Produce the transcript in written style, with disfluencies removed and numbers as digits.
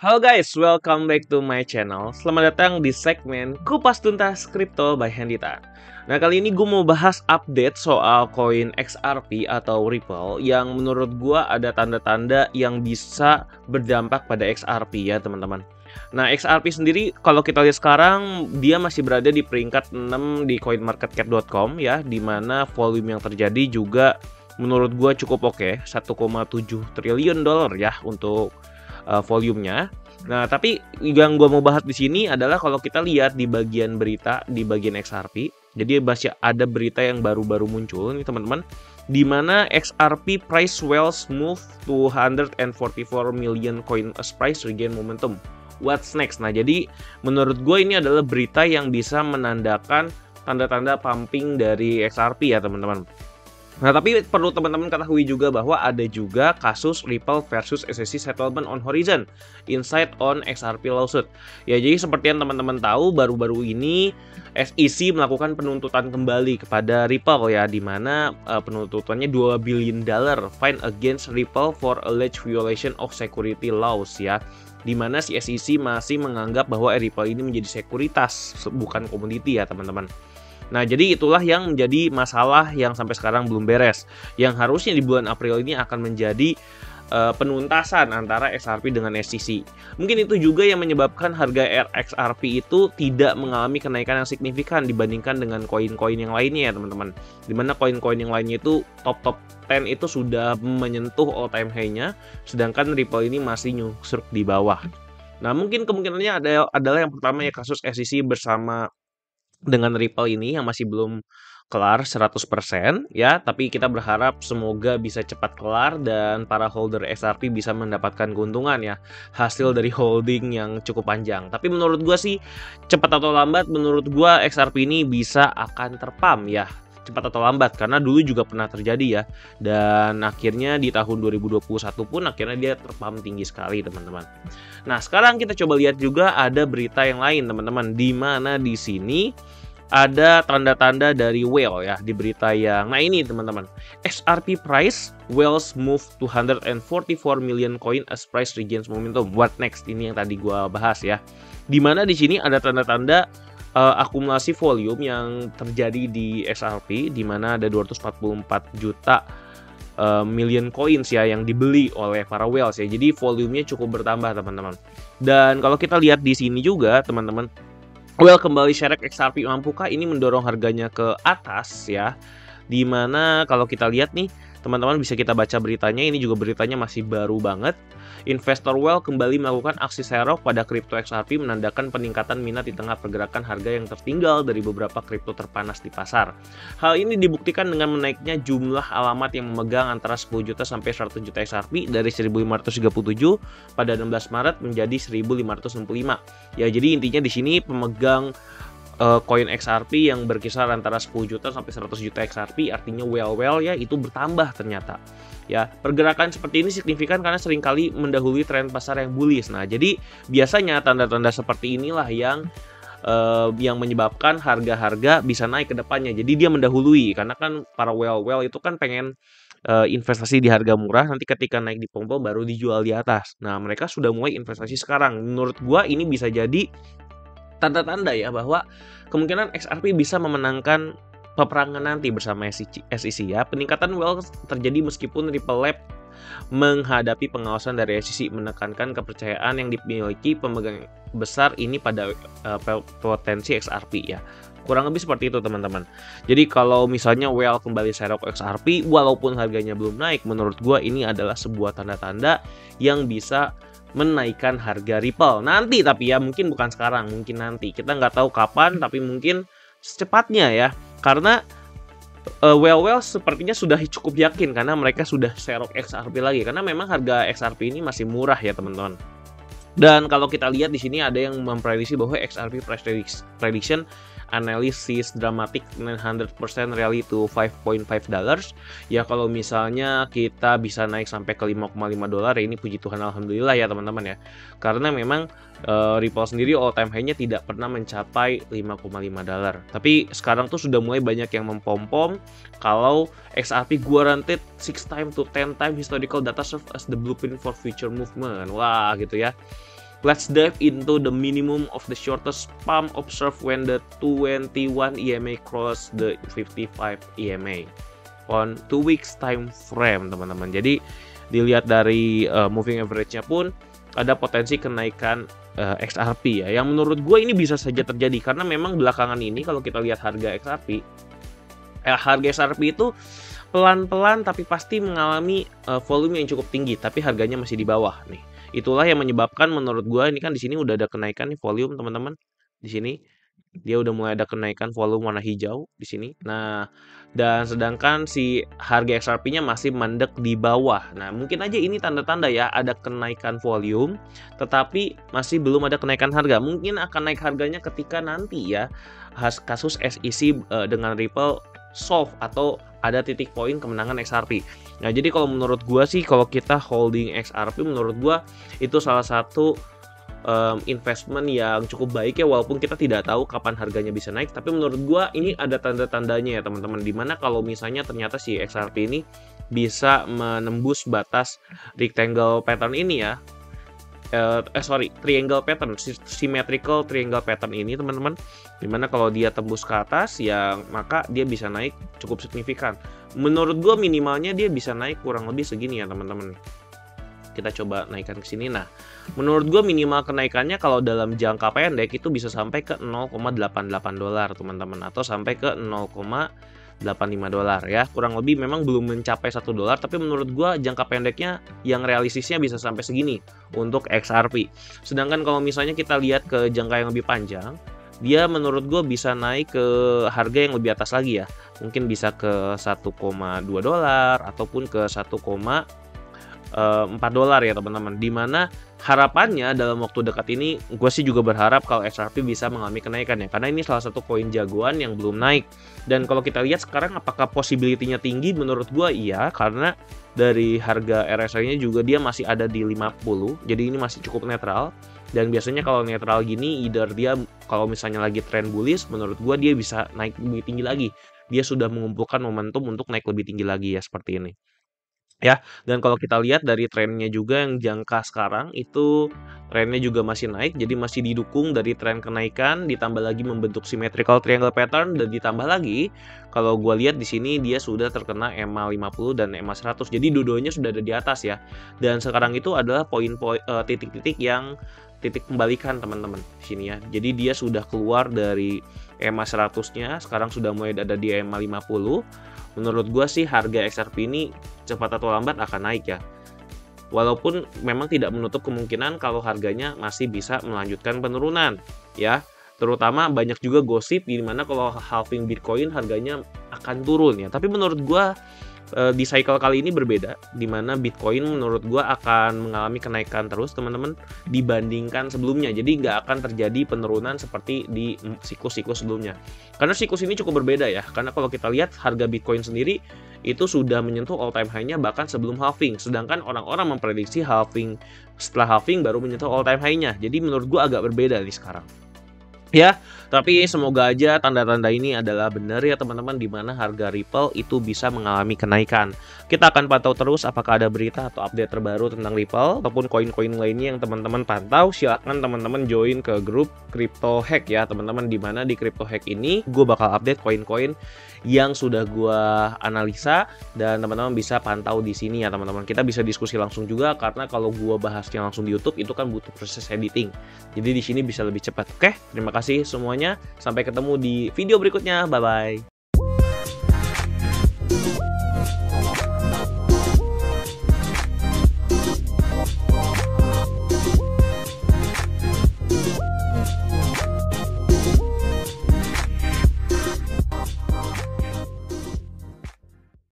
Halo guys, welcome back to my channel. Selamat datang di segmen Kupas Tuntas Kripto by Hendita. Nah, kali ini gue mau bahas update soal koin XRP atau Ripple yang menurut gue ada tanda-tanda yang bisa berdampak pada XRP ya teman-teman. Nah, XRP sendiri kalau kita lihat sekarang dia masih berada di peringkat 6 di coinmarketcap.com ya, dimana volume yang terjadi juga menurut gue cukup oke, 1,7 triliun dolar ya untuk volumenya. Nah, tapi yang gue mau bahas di sini adalah kalau kita lihat di bagian berita di bagian XRP. Jadi masih ada berita yang baru-baru muncul nih teman-teman, di mana XRP price swells move to 144 million coin as price regain momentum. What's next? Nah, jadi menurut gue ini adalah berita yang bisa menandakan tanda-tanda pumping dari XRP ya teman-teman. Nah, tapi perlu teman-teman ketahui juga bahwa ada juga kasus Ripple versus SEC settlement on horizon, insight on XRP lawsuit. Ya, jadi seperti yang teman-teman tahu, baru-baru ini SEC melakukan penuntutan kembali kepada Ripple ya, di mana penuntutannya $2 billion fine against Ripple for alleged violation of security laws ya. Di mana si SEC masih menganggap bahwa Ripple ini menjadi sekuritas, bukan komoditi ya teman-teman. Nah, jadi itulah yang menjadi masalah yang sampai sekarang belum beres. Yang harusnya di bulan April ini akan menjadi penuntasan antara XRP dengan SEC. Mungkin itu juga yang menyebabkan harga XRP itu tidak mengalami kenaikan yang signifikan dibandingkan dengan koin-koin yang lainnya ya teman-teman. Dimana koin-koin yang lainnya itu top 10 itu sudah menyentuh all time high-nya, sedangkan Ripple ini masih nyusruk di bawah. Nah, mungkin kemungkinannya adalah yang pertama ya kasus SEC bersama dengan Ripple ini yang masih belum kelar 100% ya, tapi kita berharap semoga bisa cepat kelar dan para holder XRP bisa mendapatkan keuntungan ya, hasil dari holding yang cukup panjang. Tapi menurut gua sih cepat atau lambat, menurut gua XRP ini bisa akan terpam ya, cepat atau lambat, karena dulu juga pernah terjadi ya, dan akhirnya di tahun 2021 pun akhirnya dia terpam tinggi sekali teman-teman. Nah, sekarang kita coba lihat juga ada berita yang lain teman-teman, di mana di sini ada tanda-tanda dari whale ya di berita yang nah ini teman-teman, XRP price whales move to 144 million coin as price regains momentum. What next? Ini yang tadi gua bahas ya, di mana di sini ada tanda-tanda akumulasi volume yang terjadi di XRP, di mana ada 244 juta million coins ya yang dibeli oleh para whales ya. Jadi volumenya cukup bertambah teman-teman. Dan kalau kita lihat di sini juga teman-teman, whale kembali sherek XRP, mampukah ini mendorong harganya ke atas ya. Dimana kalau kita lihat nih teman-teman, bisa kita baca beritanya, ini juga beritanya masih baru banget. Investor whale kembali melakukan aksi serok pada kripto XRP, menandakan peningkatan minat di tengah pergerakan harga yang tertinggal dari beberapa kripto terpanas di pasar. Hal ini dibuktikan dengan menaiknya jumlah alamat yang memegang antara 10 juta sampai 100 juta XRP dari 1537 pada 16 Maret menjadi 1565. Ya, jadi intinya di sini pemegang koin XRP yang berkisar antara 10 juta sampai 100 juta XRP, artinya whale ya, itu bertambah ternyata. Ya, pergerakan seperti ini signifikan karena seringkali mendahului tren pasar yang bullish. Nah, jadi biasanya tanda-tanda seperti inilah yang menyebabkan harga-harga bisa naik ke depannya. Jadi dia mendahului, karena kan para whale itu kan pengen investasi di harga murah, nanti ketika naik di pompo baru dijual di atas. Nah, mereka sudah mulai investasi sekarang. Menurut gua ini bisa jadi tanda-tanda ya bahwa kemungkinan XRP bisa memenangkan peperangan nanti bersama SEC ya. Peningkatan whale terjadi meskipun Ripple Lab menghadapi pengawasan dari SEC, menekankan kepercayaan yang dimiliki pemegang besar ini pada potensi XRP ya. Kurang lebih seperti itu teman-teman. Jadi kalau misalnya whale kembali serok XRP walaupun harganya belum naik, menurut gua ini adalah sebuah tanda-tanda yang bisa menaikkan harga Ripple nanti, tapi ya mungkin bukan sekarang, mungkin nanti, kita nggak tahu kapan, tapi mungkin secepatnya ya, karena whale sepertinya sudah cukup yakin karena mereka sudah serok XRP lagi, karena memang harga XRP ini masih murah ya teman-teman. Dan kalau kita lihat di sini ada yang memprediksi bahwa XRP price prediction analysis dramatic 900% rally to $5.5. Ya, kalau misalnya kita bisa naik sampai ke $5.5 ya, ini puji Tuhan alhamdulillah ya teman-teman ya. Karena memang Ripple sendiri all time high-nya tidak pernah mencapai $5.5. Tapi sekarang tuh sudah mulai banyak yang mempom-pom kalau XRP guaranteed 6 time to 10 time historical data serve as the blueprint for future movement. Wah, gitu ya. Let's dive into the minimum of the shortest pump observed when the 21 EMA cross the 55 EMA on 2 weeks time frame, teman-teman. Jadi dilihat dari moving average-nya pun ada potensi kenaikan XRP ya, yang menurut gue ini bisa saja terjadi karena memang belakangan ini kalau kita lihat harga XRP itu pelan-pelan tapi pasti mengalami volume yang cukup tinggi, tapi harganya masih di bawah nih. Itulah yang menyebabkan menurut gue ini kan di sini udah ada kenaikan nih volume, teman-teman. Di sini dia udah mulai ada kenaikan volume warna hijau di sini. Nah, dan sedangkan si harga XRP-nya masih mandek di bawah. Nah, mungkin aja ini tanda-tanda ya ada kenaikan volume tetapi masih belum ada kenaikan harga. Mungkin akan naik harganya ketika nanti ya kasus SEC dengan Ripple solve atau ada titik poin kemenangan XRP. Nah, jadi kalau menurut gua sih kalau kita holding XRP, menurut gua itu salah satu investment yang cukup baik ya, walaupun kita tidak tahu kapan harganya bisa naik, tapi menurut gua ini ada tanda-tandanya ya teman-teman, dimana kalau misalnya ternyata si XRP ini bisa menembus batas rectangle pattern ini ya, triangle pattern, symmetrical triangle pattern ini teman-teman, dimana kalau dia tembus ke atas ya maka dia bisa naik cukup signifikan. Menurut gue minimalnya dia bisa naik kurang lebih segini ya teman-teman. Kita coba naikkan ke sini. Nah, menurut gue minimal kenaikannya kalau dalam jangka pendek itu bisa sampai ke 0,88 dolar teman-teman, atau sampai ke 0,85 dolar ya. Kurang lebih memang belum mencapai 1 dolar, tapi menurut gua jangka pendeknya yang realistisnya bisa sampai segini untuk XRP. Sedangkan kalau misalnya kita lihat ke jangka yang lebih panjang, dia menurut gua bisa naik ke harga yang lebih atas lagi ya. Mungkin bisa ke 1,2 dolar ataupun ke 1,4 dolar ya teman-teman. Dimana harapannya dalam waktu dekat ini gue sih juga berharap kalau XRP bisa mengalami kenaikan ya, karena ini salah satu koin jagoan yang belum naik. Dan kalau kita lihat sekarang apakah possibility-nya tinggi, menurut gue iya, karena dari harga RSI-nya juga dia masih ada di 50, jadi ini masih cukup netral. Dan biasanya kalau netral gini, either dia kalau misalnya lagi trend bullish, menurut gue dia bisa naik lebih tinggi lagi. Dia sudah mengumpulkan momentum untuk naik lebih tinggi lagi ya, seperti ini. Ya, dan kalau kita lihat dari trennya juga yang jangka sekarang itu trennya juga masih naik, jadi masih didukung dari tren kenaikan, ditambah lagi membentuk symmetrical triangle pattern, dan ditambah lagi kalau gue lihat di sini dia sudah terkena EMA 50 dan EMA 100, jadi dua-duanya sudah ada di atas ya. Dan sekarang itu adalah poin-poin titik-titik yang titik pembalikan teman-teman di sini ya. Jadi dia sudah keluar dari EMA 100-nya, sekarang sudah mulai ada di EMA 50. Menurut gue sih harga XRP ini cepat atau lambat akan naik ya. Walaupun memang tidak menutup kemungkinan kalau harganya masih bisa melanjutkan penurunan ya. Terutama banyak juga gosip di mana kalau halving Bitcoin harganya akan turun ya. Tapi menurut gue di cycle kali ini berbeda, di mana Bitcoin menurut gue akan mengalami kenaikan terus teman-teman dibandingkan sebelumnya. Jadi nggak akan terjadi penurunan seperti di siklus-siklus sebelumnya. Karena siklus ini cukup berbeda ya. Karena kalau kita lihat harga Bitcoin sendiri itu sudah menyentuh all time high-nya bahkan sebelum halving. Sedangkan orang-orang memprediksi halving, setelah halving baru menyentuh all time high-nya. Jadi menurut gue agak berbeda nih sekarang. Ya, tapi semoga aja tanda-tanda ini adalah benar ya teman-teman, di mana harga Ripple itu bisa mengalami kenaikan. Kita akan pantau terus apakah ada berita atau update terbaru tentang Ripple ataupun koin-koin lainnya yang teman-teman pantau. Silakan teman-teman join ke grup Crypto Hack ya teman-teman, di mana di Crypto Hack ini gue bakal update koin-koin yang sudah gue analisa, dan teman-teman bisa pantau di sini ya teman-teman. Kita bisa diskusi langsung juga, karena kalau gue bahasnya langsung di YouTube itu kan butuh proses editing. Jadi di sini bisa lebih cepat. Oke, terima kasih semuanya. Sampai ketemu di video berikutnya. Bye bye.